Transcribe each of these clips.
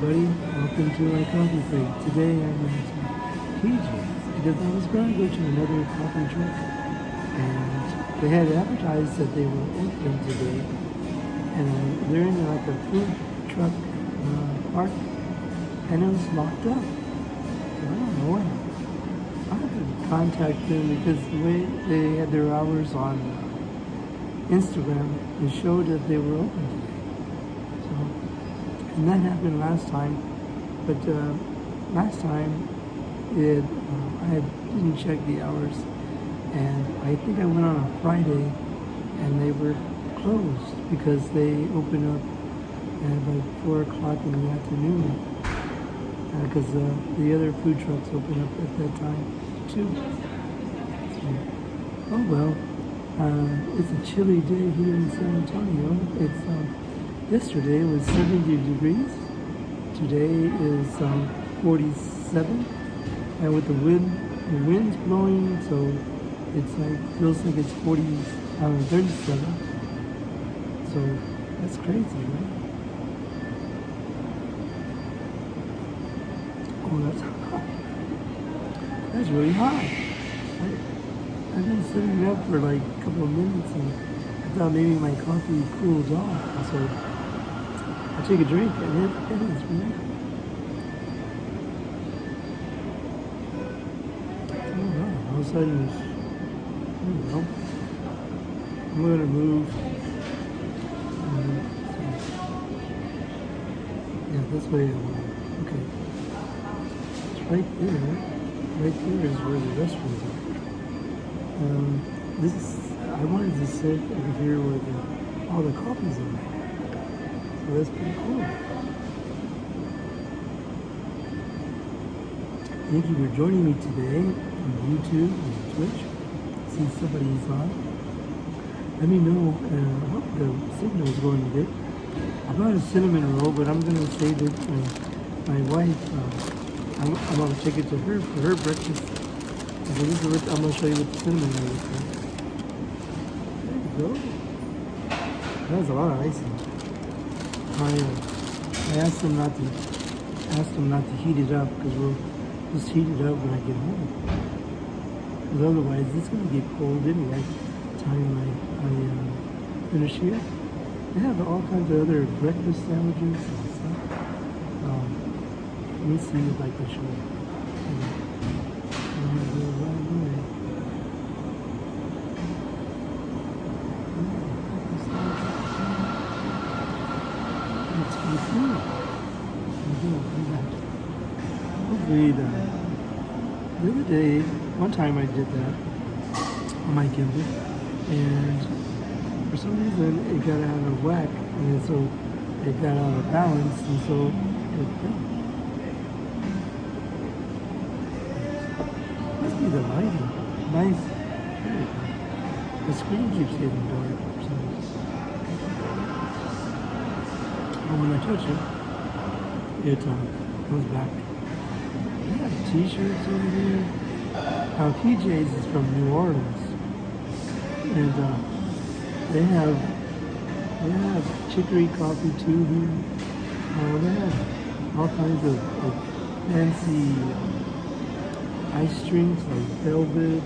everybody, welcome to my coffee break. Today I went to TJ's because I was going to go to another coffee truck and they had advertised that they were open today and they're in like a food truck park and it was locked up. So I don't know what happened. I have to contact them because the way they had their hours on Instagram, it showed that they were open today. And that happened last time, but last time I didn't check the hours, and I think I went on a Friday, and they were closed because they open up at like 4 o'clock in the afternoon, because the other food trucks open up at that time too. So, oh well, it's a chilly day here in San Antonio. It's yesterday it was 70 degrees. Today is 47, and with the wind's blowing, so it's like feels like it's 37. So that's crazy, right? Oh, that's hot. That's really hot. I've been sitting up for like a couple of minutes, and I thought maybe my coffee cools off, so I take a drink, and it is really. Oh wow! All of a sudden, I don't know. I'm gonna move. Yeah, this way. Okay, it's right there. Right there is where the restrooms are. I wanted to sit over here where all the coffees are. So that's pretty cool. Thank you for joining me today on YouTube and Twitch. See somebody's on. Let me know. I hope the signal is going good. I bought a cinnamon roll, but I'm going to save it for my wife. I'm going to take it to her for her breakfast. So this is what I'm going to show you what the cinnamon roll is like. There you go. That was a lot of icing. I asked them not to heat it up because we'll just heat it up when I get home. Because otherwise it's going to get cold anyway. Time I finish here. They have all kinds of other breakfast sandwiches and stuff. Let me see if I can show you. Hopefully the other day, one time I did that on my gimbal, and for some reason it got out of whack, and so it got out of balance, and so it fell. Must be the lighting. Nice. There you go. The screen keeps getting dark for some reason. But when I touch it, it comes back. They have t-shirts over here. Now PJ's is from New Orleans, and they have chicory coffee too here. They have all kinds of fancy ice drinks like velvet.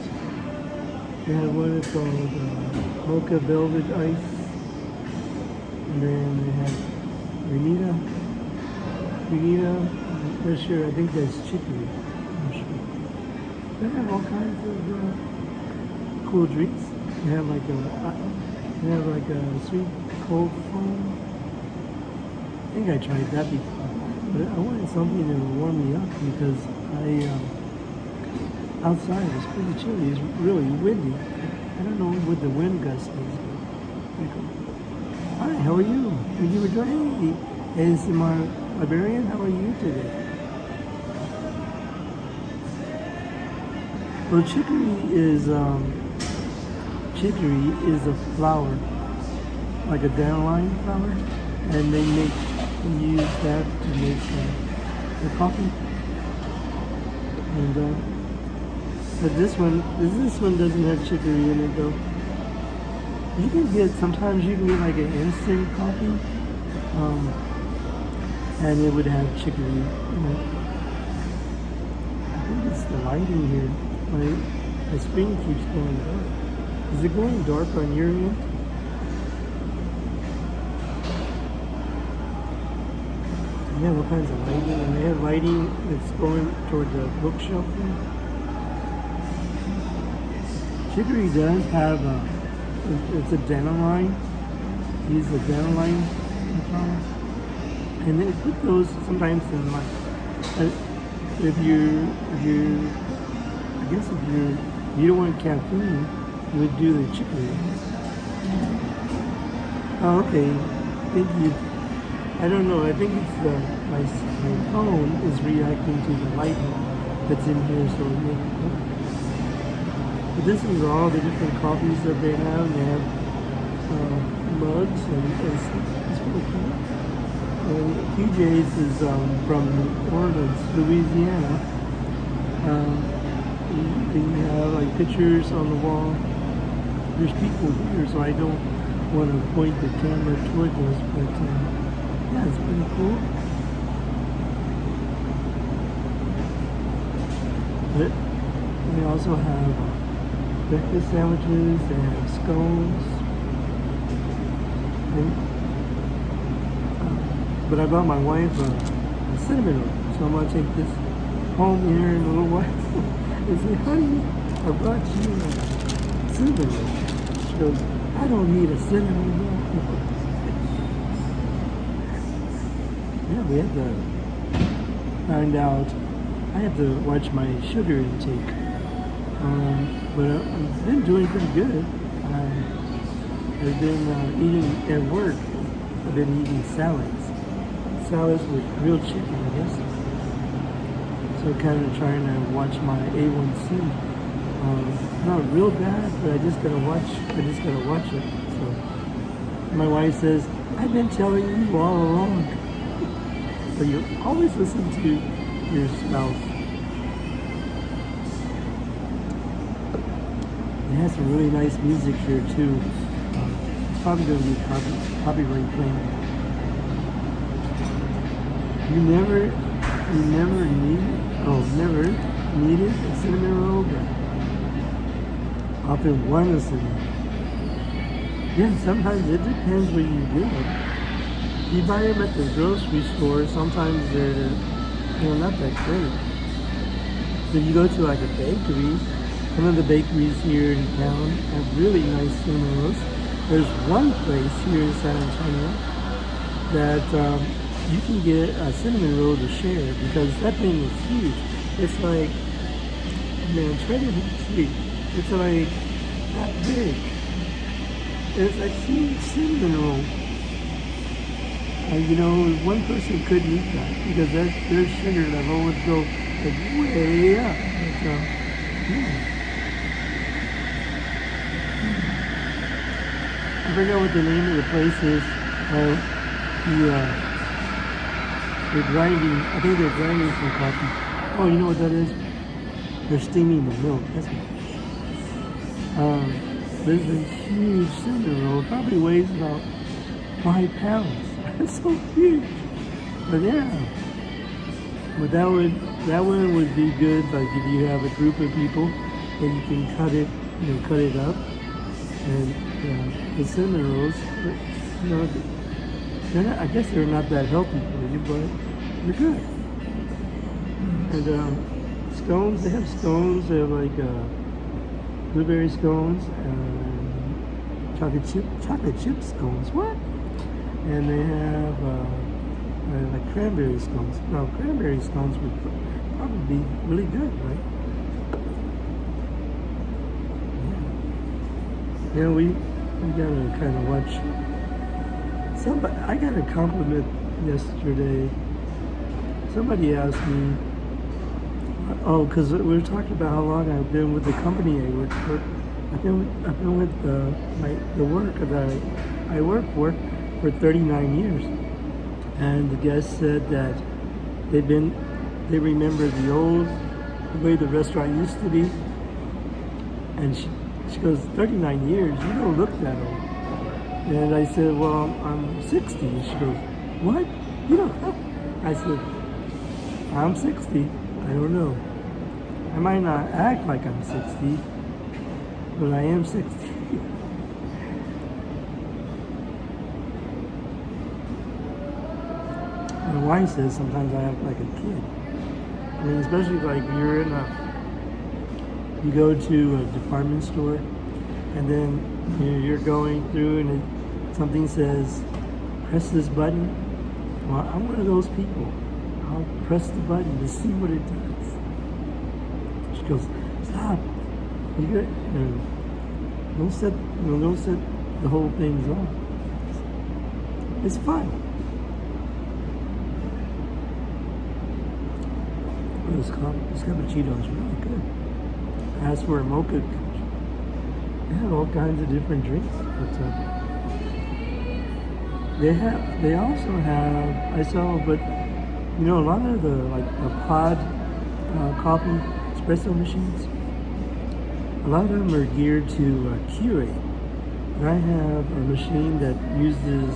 They have what is called Mocha velvet ice, and then they have Renita. I'm not sure. I think that's chicory. I'm sure. They have all kinds of cool drinks. They have like a sweet cold foam. I think I tried that before, but I wanted something to warm me up because outside it's pretty chilly. It's really windy. I don't know what the wind gust is. But cool. Hi, how are you? Thank you for joining me. ASMR Librarian, how are you today? Well, chicory is a flower, like a dandelion flower, and they use that to make the coffee. And but this one doesn't have chicory in it though. Sometimes you can get like an instant coffee. and it would have chicory in it. I think it's the lighting here. My screen keeps going dark. Is it going dark on your end? Yeah, all kinds of lighting, and they have lighting that's going toward the bookshelf there. Chicory does have it's a dental line. Use a dental line, and they put those sometimes in like if you don't want caffeine, you would do the chicory. Oh, okay, thank you. I don't know. I think it's my phone is reacting to the light that's in here, so it makes it work. But this is all the different coffees that they have. They have mugs, and it's pretty cool. And PJ's is from New Orleans, Louisiana. They have like pictures on the wall. There's people here, so I don't want to point the camera toward us, but yeah, it's pretty cool. But we also have breakfast sandwiches, they have scones. And, but I bought my wife a cinnamon roll, so I'm going to take this home here in a little while and say, honey, I brought you a cinnamon roll. She goes, I don't need a cinnamon roll. Yeah, we have to find out. I have to watch my sugar intake. But I've been doing pretty good. I've been eating at work. I've been eating salads. Salads with grilled chicken, I guess. So kind of trying to watch my A1C. Not real bad, but I just gotta watch it. So my wife says, I've been telling you all along. So you always listen to your spouse. It has some really nice music here too. It's probably going to be copyright claim. You never needed a cinnamon roll, but often want a cinnamon. Yeah, sometimes it depends what you do. You buy them at the grocery store, sometimes they're not that great. So you go to like a bakery, some of the bakeries here in town have really nice cinnamon rolls. There's one place here in San Antonio that you can get a cinnamon roll to share because that thing is huge. It's like, man, try to see. It's like that big. It's a huge cinnamon roll. You know, one person couldn't eat that because their sugar level would go like way up. But, I forgot what the name of the place is. They're grinding. I think they're grinding some coffee. Oh, you know what that is? They're steaming the milk. That's what. There's a huge cinnamon roll. Probably weighs about 5 pounds. It's so huge. But yeah. But that one would be good, like if you have a group of people and you can cut it up. And the cinnamon rolls, they're not, I guess they're not that healthy for you, but they're good. And scones, they have scones. They have like blueberry scones and chocolate chip scones. What? And they have like cranberry scones. Now, cranberry scones would probably be really good, right? Yeah, we gotta kind of watch. I got a compliment yesterday. Somebody asked me, because we were talking about how long I've been with the company I work for. I've been with the work that I work for 39 years, and the guest said that they remember the way the restaurant used to be, and she goes, 39 years, you don't look that old. And I said, well, I'm 60. She goes, what? You don't I said, I'm 60. I don't know. I might not act like I'm 60, but I am 60. My wife says sometimes I act like a kid. I mean, especially like you go to a department store, and then you're going through and something says, press this button. Well, I'm one of those people. I'll press the button to see what it does. She goes, stop. You don't set the whole things off. It's fun. This cappuccino is really good. As for a mocha, they have all kinds of different drinks, but they also have, I saw, but a lot of the pod coffee espresso machines, a lot of them are geared to Keurig. And I have a machine that uses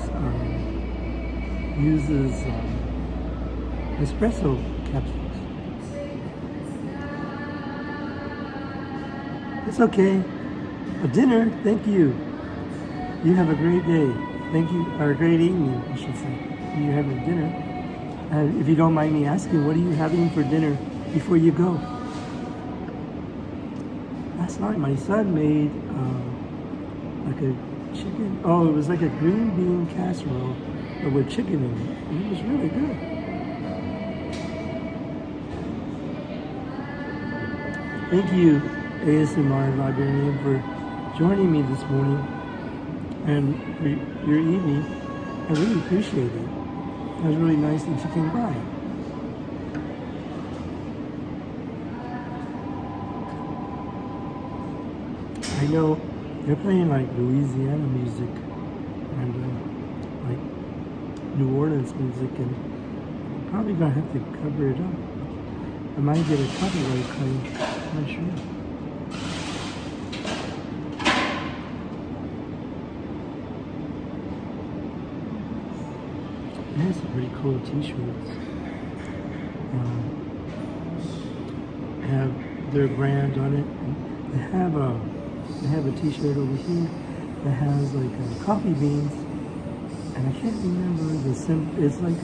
espresso capsules. It's okay. A dinner, thank you. You have a great day. Thank you, or a great evening, I should say. You have a dinner. If you don't mind me asking, what are you having for dinner before you go? Last night, my son made like a chicken. Oh, it was like a green bean casserole, but with chicken in it. And it was really good. Thank you, ASMR Librarian, for joining me this morning and for your evening. I really appreciate it. It was really nice that you came by. I know they're playing like Louisiana music and like New Orleans music, and I'm probably gonna have to cover it up. I might get a copyright claim, I'm not sure. They have some pretty cool t-shirts. Have their brand on it. They have a t-shirt over here that has like coffee beans, and I can't remember the symbol. It's like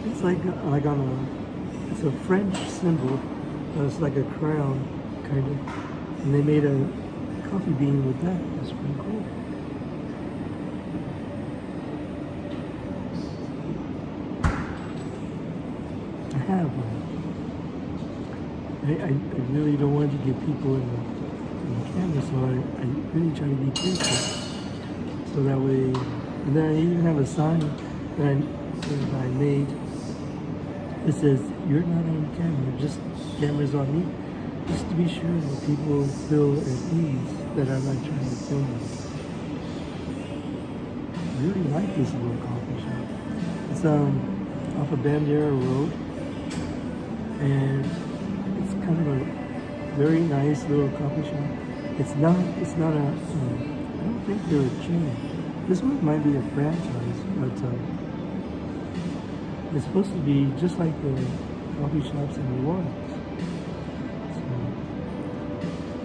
it's like on a, it's a French symbol. It's like a crown kind of, and they made a coffee bean with that. That's pretty cool. I really don't want to get people in the camera, so I really try to be careful. So that way, and then I even have a sign that I made. It says, "You're not on camera, just camera's on me," just to be sure that people feel at ease that I'm not trying to film them. I really like this little coffee shop. It's off of Bandera Road. And it's kind of a very nice little coffee shop. It's not a, I don't think they're a chain. This one might be a franchise, but it's supposed to be just like the coffee shops in New Orleans.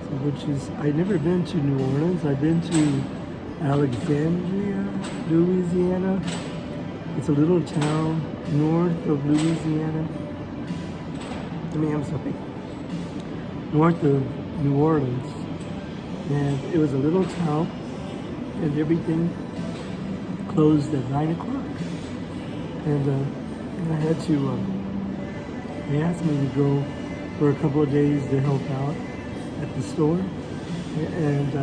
So which is, I've never been to New Orleans. I've been to Alexandria, Louisiana. It's a little town north of Louisiana. I'm sorry, north of New Orleans, and it was a little town, and everything closed at 9 o'clock, and I had to, they asked me to go for a couple of days to help out at the store, and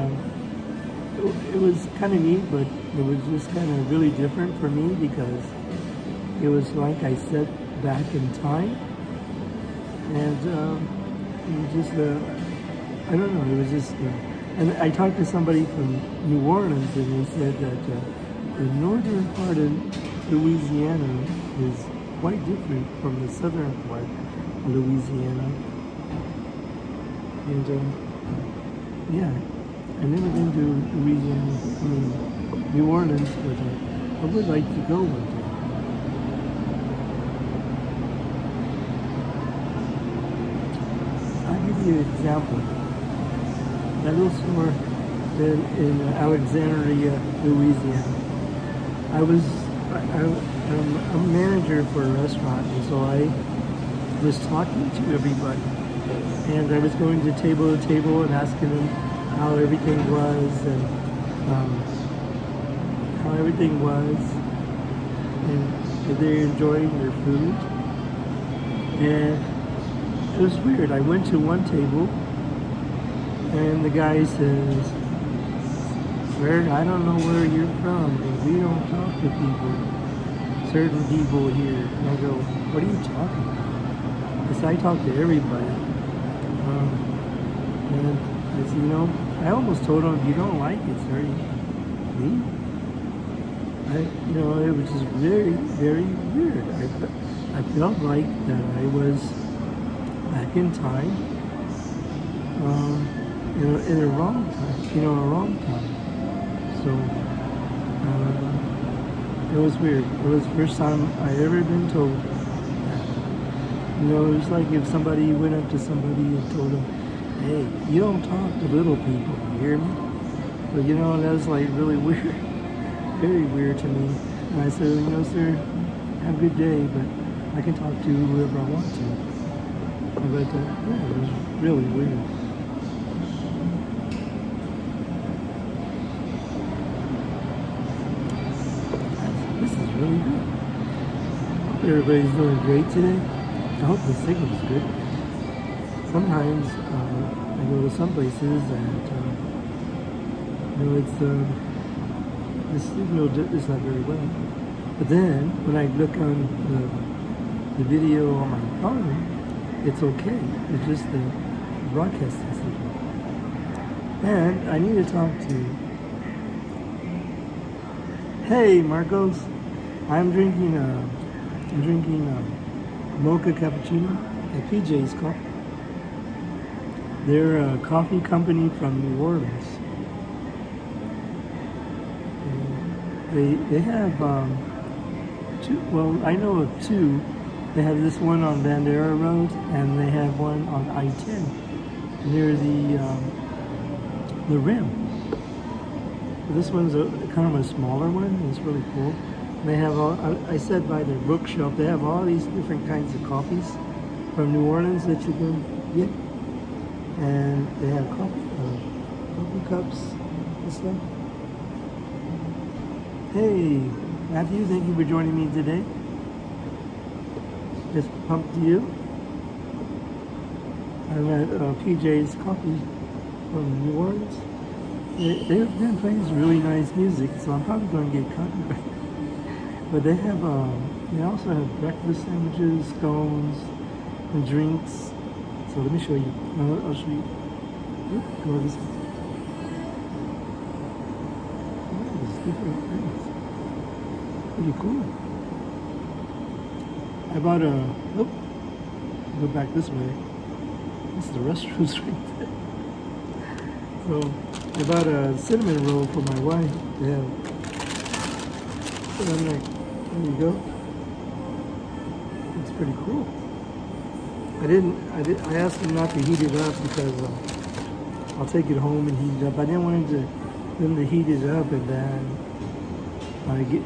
it was kind of neat, but it was just kind of really different for me because it was like I sat back in time. And it was just, I don't know, it was just, and I talked to somebody from New Orleans, and they said that the northern part of Louisiana is quite different from the southern part of Louisiana. And yeah, I've never been to Louisiana, New Orleans, but I would like to go one day. I'll give you an example. That little store in Alexandria, Louisiana. I'm a manager for a restaurant, and so I was talking to everybody. And I was going to table to table and asking them how everything was and if they're enjoying their food. And it was weird. I went to one table and the guy says, I don't know where you're from, but we don't talk to certain people here. And I go, what are you talking about? I said, I talk to everybody. And I said, I almost told him, if you don't like it, sir, leave. It was just very, very weird. I felt like that I was back in time, in a wrong time, So, it was weird. It was the first time I ever been told that. It was like if somebody went up to somebody and told them, hey, you don't talk to little people, you hear me? But that was like really weird, very weird to me. And I said, sir, have a good day, but I can talk to whoever I want to. But it was really weird. This is really good. Hope everybody's doing great today. I hope the signal's good. Sometimes I go to some places and it's the signal is not very well. But then when I look on the video on my phone, it's okay. It's just the broadcasting signal. And I need to talk to. Hey, Marcos, I'm drinking Mocha Cappuccino at PJ's Coffee. They're a coffee company from New Orleans. They have two. Well, I know of two. They have this one on Bandera Road, and they have one on I-10 near the Rim. This one's kind of a smaller one. It's really cool. They have I said by their bookshelf, they have all these different kinds of coffees from New Orleans that you can get. And they have coffee cups and stuff. Hey, Matthew, thank you for joining me today. Just pumped to you. I'm at PJ's Coffee from New Orleans. They've been playing some really nice music, so I'm probably going to get copyrighted. But they also have breakfast sandwiches, scones, and drinks. So let me show you. I'll show you. Go this way. There's different things. Pretty cool. I bought go back this way. This is the restrooms right there. So I bought a cinnamon roll for my wife. Yeah. And I'm like, there you go. It's pretty cool. I asked them not to heat it up because I'll take it home and heat it up. I didn't want them to heat it up and then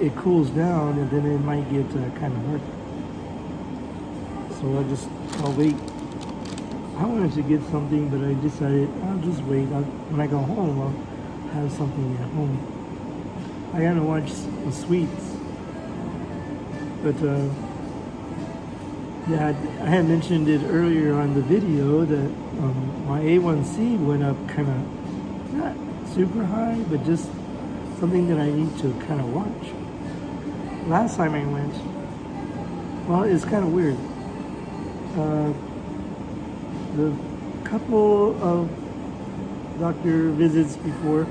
it cools down and then it might get kind of hard. So I'll wait. I wanted to get something, but I decided I'll just wait. When I go home, I'll have something at home. I gotta watch the sweets. But yeah, I had mentioned it earlier on the video that my A1C went up kind of, not super high, but just something that I need to kind of watch. Last time I went, well, it's kind of weird. The couple of doctor visits before,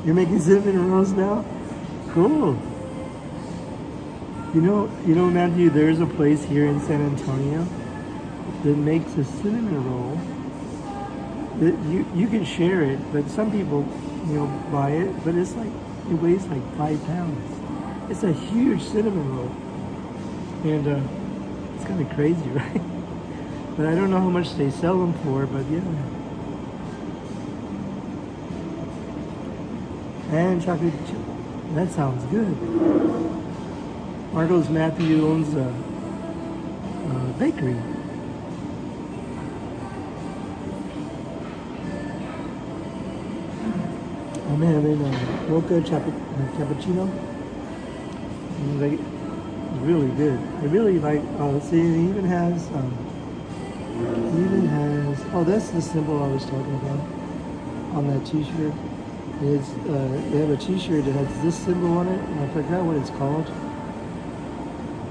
you're making cinnamon rolls now? Cool. You know, Matthew, there's a place here in San Antonio that makes a cinnamon roll You can share it, but some people, buy it, but it's like, it weighs like 5 pounds. It's a huge cinnamon roll. And it's kind of crazy, right? But I don't know how much they sell them for, but yeah. And chocolate chip. That sounds good. Marcos Matthew owns a bakery. Oh man, I made a Mocha Cappuccino. It's really good. I really like, see, it even has, oh, that's the symbol I was talking about on that t-shirt. It's, they have a t-shirt that has this symbol on it, and I forgot what it's called.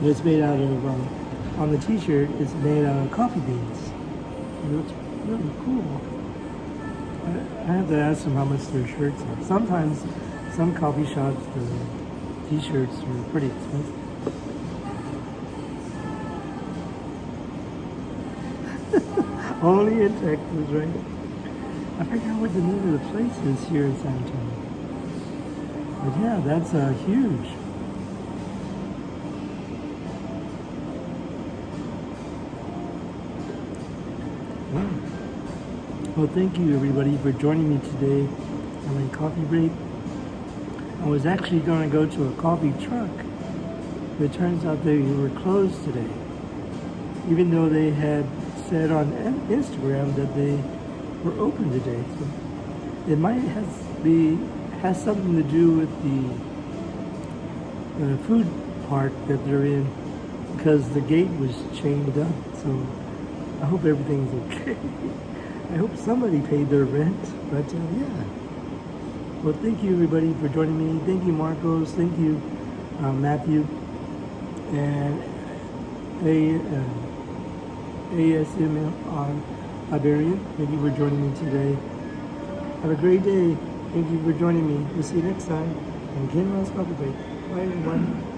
But it's made out of, on the t-shirt, it's made out of coffee beans. It looks really cool. I have to ask them how much their shirts are. Sometimes, some coffee shops, the t-shirts are pretty expensive. Only in Texas, right? I forgot what the name of the place is here in San Antonio. But yeah, that's huge. Wow. Well, thank you everybody for joining me today on my coffee break. I was actually going to go to a coffee truck, but it turns out they were closed today. Even though they had said on Instagram that they were open today. So it might has something to do with the food park that they're in, because the gate was chained up. So I hope everything's okay. I hope somebody paid their rent, but yeah. Well, thank you everybody for joining me. Thank you, Marcos. Thank you, Matthew, and ASML on Iberian. Thank you for joining me today. Have a great day. Thank you for joining me. We'll see you next time. And again, Coffee Break. Bye, everyone.